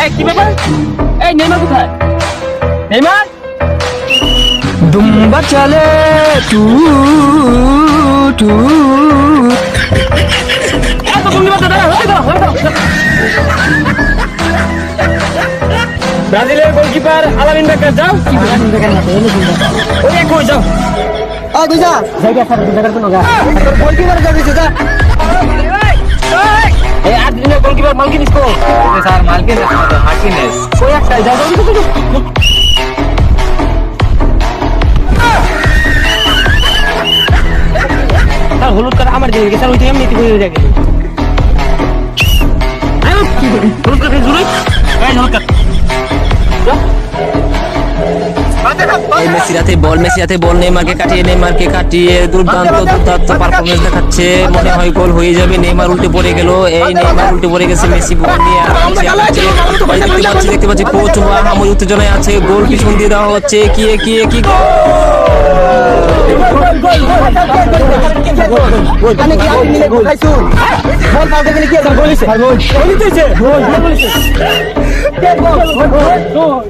এই কি ব্যাপার? এই নেইমার কোথায়? নেইমার দুম্বা চলে টু টু এত ভঙ্গি মারতে দাঁড়া, হতে দাও, হতে দাও। ব্রাজিলের গোলকিপার আলামিন বেকার যাও। ওই এক কই যাও। আ বুঝা জায়গা স্যার জায়গা তো নগা তোর বল কি মারা যাবে যা এই আর্জেন্টিনার গোলকিপার মার্কিনিস কো? স্যার মার্টিনেজ ওই একটা যাও যাও যাও, যাও। স্যার হলুদ কার্ড আমার দিয়ে স্যার ওই যে এমনি করে দিয়ে গেল। আরে কি করে হলুদ কার্ড জুড়ে? এই হলুদ কার্ড মেসি হাতে বল নেইমারকে কাটিয়ে দুর্দান্ত পারফরমেন্স দেখাচ্ছে। মনে হয় গোল হয়ে যাবে। নেইমার উল্টে পড়ে গেল। এই নেইমার উল্টে পড়ে গেছে। মেসি বল নিয়ে দেখতে পাচ্ছি কোচ আমার উত্তেজনায় আছে। গোল পিছন দিয়ে দেওয়া হচ্ছে। কি মানে কি আপনি মিলে গোল খাইছুন বল পাও দেখলে কি আছে গোল হইছে গোল হইছে গোল হইছে কে গোল গোল